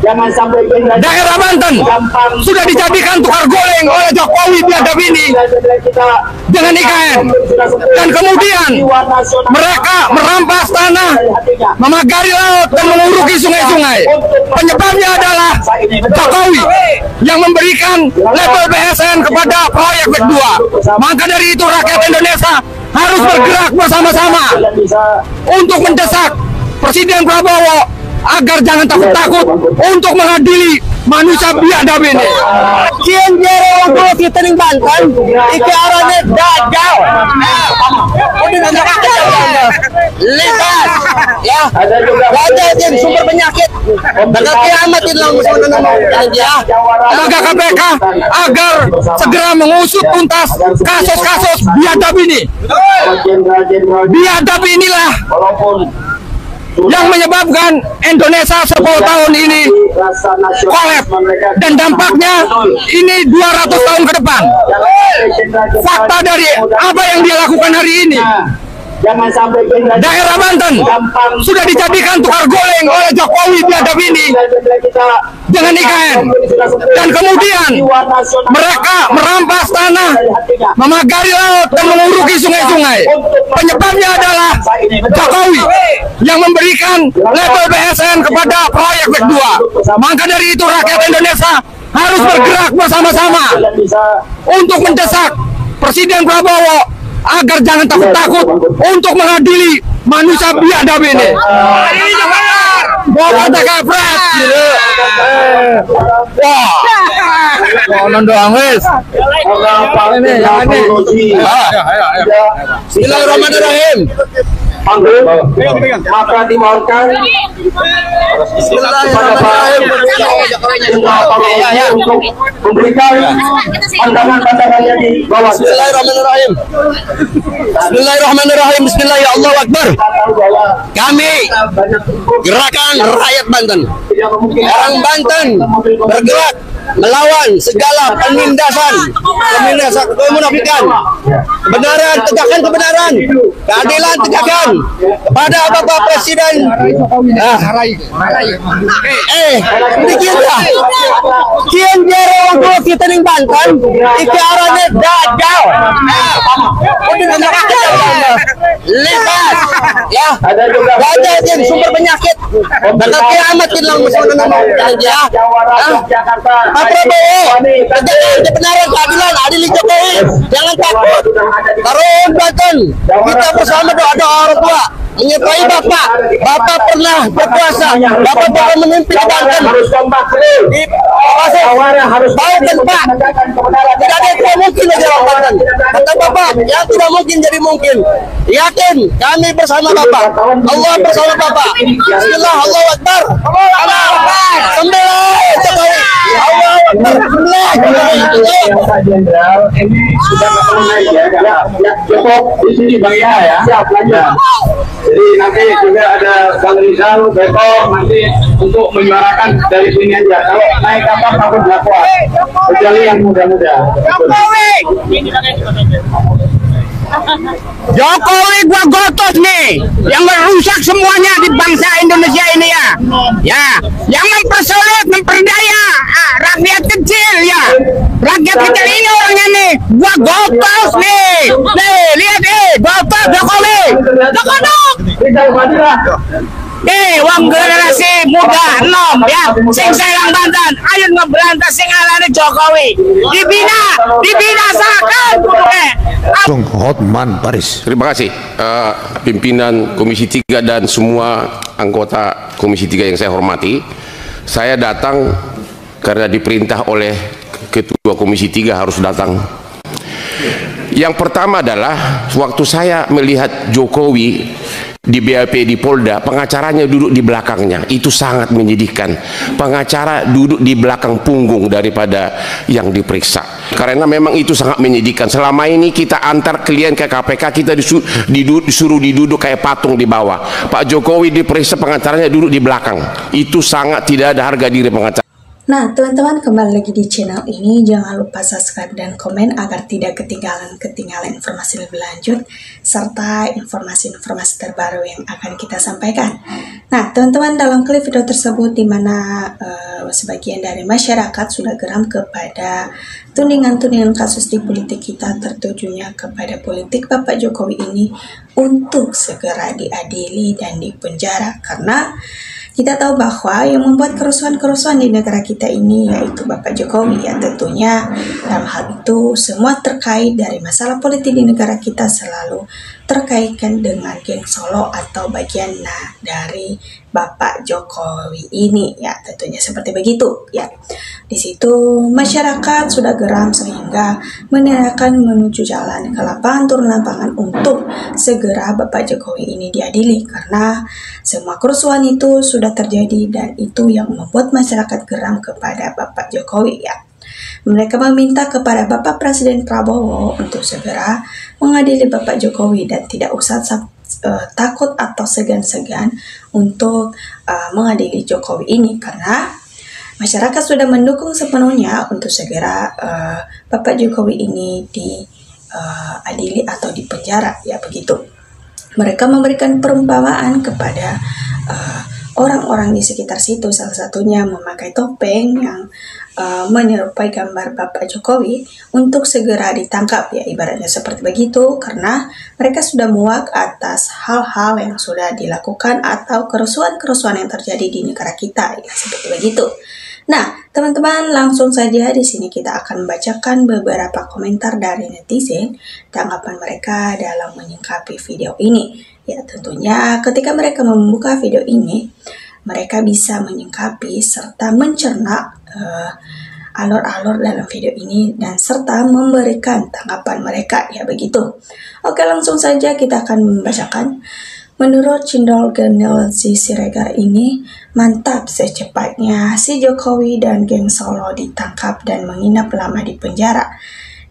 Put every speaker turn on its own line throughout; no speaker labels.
daerah Banten sudah dijadikan tukar goleng oleh Jokowi biadab ini dengan IKN, dan kemudian mereka merampas tanah, memagari laut dan menguruki sungai-sungai. Penyebabnya adalah Jokowi yang memberikan label BSN kepada proyek PEK 2. Maka dari itu rakyat Indonesia harus bergerak bersama-sama untuk mendesak Presiden Prabowo agar jangan takut-takut untuk mengadili manusia biadab ini.
Kian jero untuk kita ning Banten, iki arane dajal. Lihat, ya. Dajal yang sumber penyakit. Bakal kiamat itu ya.
Lembaga KPK agar segera mengusut tuntas kasus-kasus biadab ini. Biadab inilah yang menyebabkan Indonesia 10 tahun ini kolaps, dan dampaknya ini 200 tahun ke depan. Fakta dari apa yang dia lakukan hari ini, daerah Banten sudah dijadikan tukar goleng oleh Jokowi biadab ini dengan IKN, dan kemudian mereka merampas tanah, memagari laut dan menguruki sungai-sungai. Penyebabnya adalah Jokowi yang memberikan label BSN kepada proyek PEK 2. Maka dari itu rakyat Indonesia harus bergerak bersama-sama untuk mendesak Presiden Prabowo agar jangan takut-takut untuk mengadili manusia biadab ini. Bawa kepret, wah, doang wes. Ini, yang ini.
Bismillahirrahmanirrahim.
Maka dimohonkan untuk memberikan pandangan-pandangannya di bawah.
Bismillahirrahmanirrahim. Bismillahirrahmanirrahim. Bismillah, ya Allah Akbar. Kami Gerakan Rakyat Banten, orang Banten bergerak melawan segala penindasan kemunafikan. Kebenaran, tegakkan kebenaran. Keadilan, tegakkan kepada Bapak Presiden. Dikira kian jero untuk kita ning Banten, iki arane dajal. Lihat, ya. Dajal yang sumber penyakit. Bakal kiamat itu ya. Pak Prabowo, tegakkan kebenaran, keadilan, adil Jokowi. Jangan takut. Taruh Banten, kita bersama doa-doa orang tua menyertai Bapak. Bapak pernah berkuasa, Bapak pernah memimpin Banten. Banten Pak, tidak ada yang tidak mungkin di dalam Banten. Kata Bapak, yang tidak mungkin jadi mungkin. Yakin, kami bersama Bapak. Allah bersama Bapak. Bismillah, Allahu Akbar. Sembilan Jokowi. Allah Akbar.
Jenderal ini sudah naik ya. Cukup di sini Bang ya. Siap lanjut. Jadi nanti juga ada Bang Rizal, Beto nanti untuk menyuarakan dari sini aja. Kalau naik kapal takut nggak kuat. Kecuali yang muda-muda.
Jokowi gua gotos nih, yang merusak semuanya di bangsa Indonesia ini ya. Ya, yang mempersulit, memperdaya rakyat kecil ya. Rakyat kecil ini orangnya nih, gua gotos nih. Nih, lihat nih, Bapak Jokowi. Wong generasi muda enom ya, sing sayang Banten, ayo ngeberantas sing alane Jokowi. Dibinasakan kuduke.
Hotman Paris.
Terima kasih pimpinan Komisi 3 dan semua anggota Komisi 3 yang saya hormati. Saya datang karena diperintah oleh Ketua Komisi 3 harus datang. Yang pertama adalah waktu saya melihat Jokowi di BAP di Polda, pengacaranya duduk di belakangnya, itu sangat menyedihkan. Pengacara duduk di belakang punggung daripada yang diperiksa, karena memang itu sangat menyedihkan. Selama ini kita antar klien ke KPK, kita disuruh diduduk kayak patung di bawah. Pak Jokowi diperiksa, pengacaranya duduk di belakang, itu sangat tidak ada harga diri pengacara.
Nah, teman-teman, kembali lagi di channel ini. Jangan lupa subscribe dan komen agar tidak ketinggalan informasi lebih lanjut serta informasi-informasi terbaru yang akan kita sampaikan. Nah, teman-teman, dalam klip video tersebut di mana sebagian dari masyarakat sudah geram kepada tudingan-tudingan kasus di politik kita, tertujunya kepada politik Bapak Jokowi ini untuk segera diadili dan dipenjara, karena kita tahu bahwa yang membuat kerusuhan-kerusuhan di negara kita ini yaitu Bapak Jokowi, ya tentunya dalam hal itu semua terkait dari masalah politik di negara kita selalu terkaitkan dengan geng Solo atau bagian dari Bapak Jokowi ini, ya tentunya seperti begitu ya. Di situ masyarakat sudah geram sehingga menandakan menuju jalan ke lapangan, turun lapangan untuk segera Bapak Jokowi ini diadili, karena semua kerusuhan itu sudah terjadi dan itu yang membuat masyarakat geram kepada Bapak Jokowi ya. Mereka meminta kepada Bapak Presiden Prabowo untuk segera mengadili Bapak Jokowi dan tidak usah takut atau segan-segan untuk mengadili Jokowi ini, karena masyarakat sudah mendukung sepenuhnya untuk segera Bapak Jokowi ini diadili atau dipenjara, ya begitu. Mereka memberikan perumpamaan kepada orang-orang di sekitar situ, salah satunya memakai topeng yang menyerupai gambar Bapak Jokowi untuk segera ditangkap, ya ibaratnya seperti begitu, karena mereka sudah muak atas hal-hal yang sudah dilakukan atau kerusuhan-kerusuhan yang terjadi di negara kita, ya seperti begitu. Nah, teman-teman, langsung saja di sini kita akan membacakan beberapa komentar dari netizen, tanggapan mereka dalam menyikapi video ini. Ya, tentunya ketika mereka membuka video ini, mereka bisa menyikapi serta mencerna alur-alur dalam video ini dan serta memberikan tanggapan mereka, ya begitu. Oke, langsung saja kita akan membacakan. Menurut Cindol Genel si Siregar ini, mantap, secepatnya si Jokowi dan geng Solo ditangkap dan menginap lama di penjara.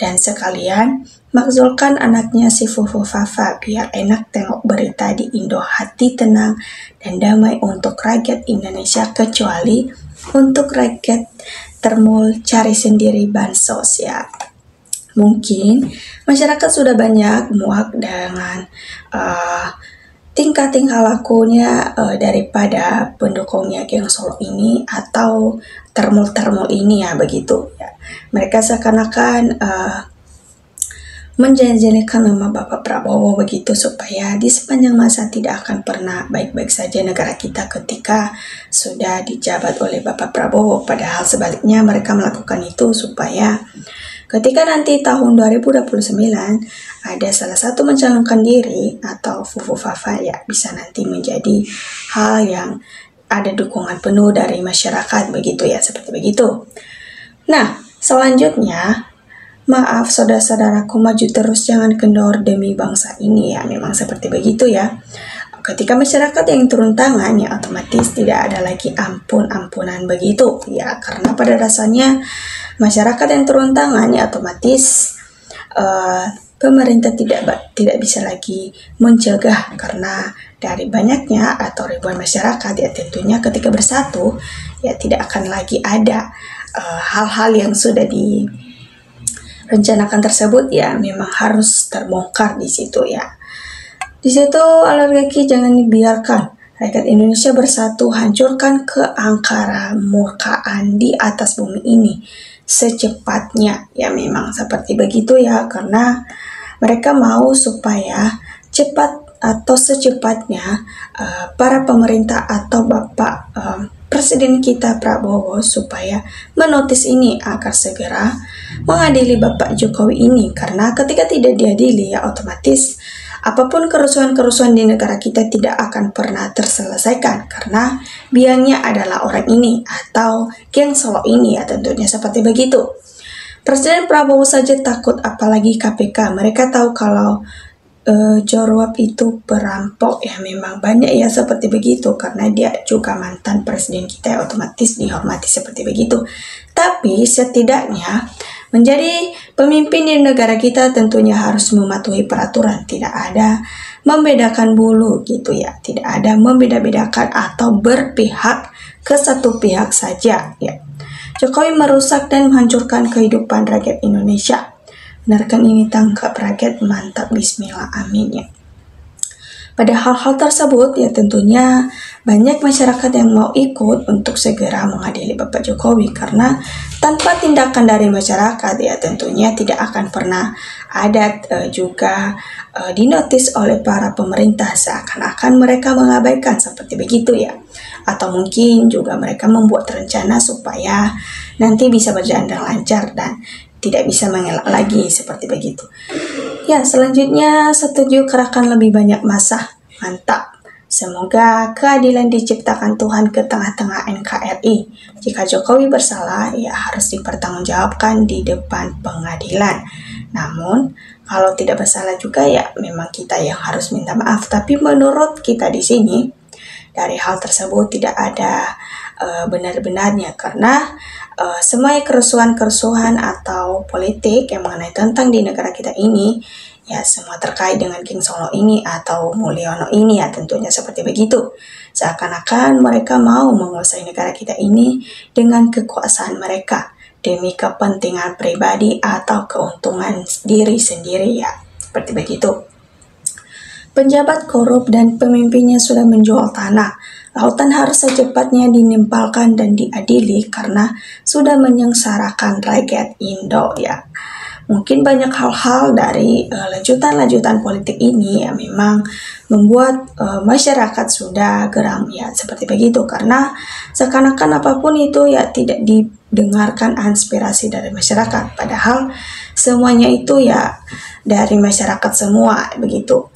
Dan sekalian makzulkan anaknya si Fufu Fafa biar enak tengok berita di Indo, hati tenang dan damai untuk rakyat Indonesia, kecuali untuk rakyat termul cari sendiri bansos ya. Mungkin masyarakat sudah banyak muak dengan tingkah-tingkah lakunya daripada pendukungnya geng Solo ini atau termul-termul ini, ya begitu ya. Mereka seakan-akan menjanjikan nama Bapak Prabowo begitu, supaya di sepanjang masa tidak akan pernah baik-baik saja negara kita ketika sudah dijabat oleh Bapak Prabowo. Padahal sebaliknya mereka melakukan itu supaya ketika nanti tahun 2029 ada salah satu mencalonkan diri atau Fufu Fafa, ya bisa nanti menjadi hal yang ada dukungan penuh dari masyarakat begitu ya, seperti begitu. Nah, selanjutnya, maaf saudara-saudaraku, maju terus jangan kendor demi bangsa ini ya, memang seperti begitu ya. Ketika masyarakat yang turun tangan, ya otomatis tidak ada lagi ampun-ampunan begitu ya, karena pada dasarnya masyarakat yang turun tangan ya otomatis pemerintah tidak bisa lagi mencegah, karena dari banyaknya atau ribuan masyarakat ya tentunya ketika bersatu ya tidak akan lagi ada hal-hal yang sudah direncanakan tersebut ya memang harus terbongkar di situ ya. Di situ oligarki jangan dibiarkan. Rakyat Indonesia bersatu, hancurkan keangkara murkaan di atas bumi ini secepatnya. Ya memang seperti begitu ya, karena mereka mau supaya cepat atau secepatnya para pemerintah atau Bapak Presiden kita Prabowo supaya menotis ini agar segera mengadili Bapak Jokowi ini, karena ketika tidak diadili ya otomatis apapun kerusuhan-kerusuhan di negara kita tidak akan pernah terselesaikan, karena biangnya adalah orang ini atau geng Solo ini ya tentunya seperti begitu. Presiden Prabowo saja takut, apalagi KPK. Mereka tahu kalau Jorwap itu perampok ya, memang banyak ya seperti begitu, karena dia juga mantan presiden kita ya, otomatis dihormati seperti begitu. Tapi setidaknya menjadi pemimpin di negara kita tentunya harus mematuhi peraturan, tidak ada membedakan bulu gitu ya, tidak ada membeda-bedakan atau berpihak ke satu pihak saja ya. Jokowi merusak dan menghancurkan kehidupan rakyat Indonesia. Benarkan ini tangkap rakyat, mantap, bismillah, amin ya. Pada hal-hal tersebut ya tentunya banyak masyarakat yang mau ikut untuk segera mengadili Bapak Jokowi, karena tanpa tindakan dari masyarakat ya tentunya tidak akan pernah ada juga dinotis oleh para pemerintah, seakan-akan mereka mengabaikan seperti begitu ya, atau mungkin juga mereka membuat rencana supaya nanti bisa berjalan dengan lancar dan tidak bisa mengelak lagi seperti begitu. Ya, selanjutnya setuju kerahkan lebih banyak massa. Mantap. Semoga keadilan diciptakan Tuhan ke tengah-tengah NKRI. Jika Jokowi bersalah, ya harus dipertanggungjawabkan di depan pengadilan. Namun, kalau tidak bersalah juga ya memang kita yang harus minta maaf. Tapi menurut kita di sini, dari hal tersebut tidak ada benar-benarnya, karena semua kerusuhan-kerusuhan atau politik yang mengenai tentang di negara kita ini ya semua terkait dengan King Solo ini atau Mulyono ini ya tentunya seperti begitu. Seakan-akan mereka mau menguasai negara kita ini dengan kekuasaan mereka demi kepentingan pribadi atau keuntungan diri sendiri ya seperti begitu. Penjabat korup dan pemimpinnya sudah menjual tanah. Lautan harus secepatnya dinimpalkan dan diadili karena sudah menyengsarakan rakyat Indo ya. Mungkin banyak hal-hal dari lanjutan-lanjutan politik ini ya memang membuat masyarakat sudah geram ya seperti begitu, karena seakan-akan apapun itu ya tidak didengarkan aspirasi dari masyarakat, padahal semuanya itu ya dari masyarakat semua begitu.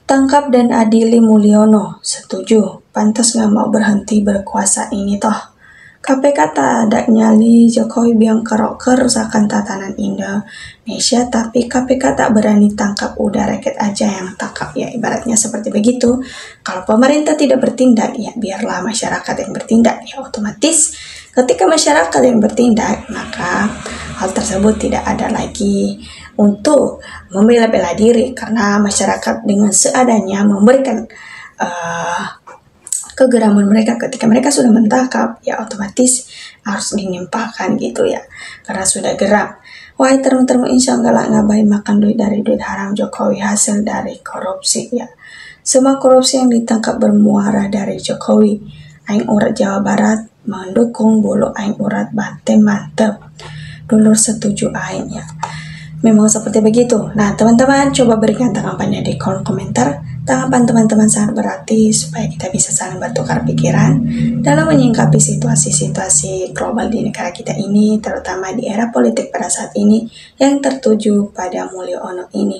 Tangkap dan adili Mulyono, setuju. Pantas nggak mau berhenti berkuasa ini toh. KPK tak ada nyali Jokowi biang kerok kerusakan tatanan Indonesia, tapi KPK tak berani tangkap, udah rakyat aja yang tangkap ya, ibaratnya seperti begitu. Kalau pemerintah tidak bertindak ya biarlah masyarakat yang bertindak ya, otomatis ketika masyarakat yang bertindak maka hal tersebut tidak ada lagi untuk membela-bela diri, karena masyarakat dengan seadanya memberikan kegeraman mereka ketika mereka sudah mentangkap ya otomatis harus dinimpalkan gitu ya, karena sudah geram. Wahai teman-teman, insya Allah ngabai makan duit dari duit haram Jokowi hasil dari korupsi ya. Semua korupsi yang ditangkap bermuara dari Jokowi. Aing urat Jawa Barat mendukung, bulu aing urat Banten mantep. Dulur setuju aing ya. Memang seperti begitu. Nah teman-teman, coba berikan tanggapannya di kolom komentar. Tanggapan teman-teman sangat berarti supaya kita bisa saling bertukar pikiran dalam menyingkapi situasi-situasi global di negara kita ini, terutama di era politik pada saat ini yang tertuju pada Mulyono ini.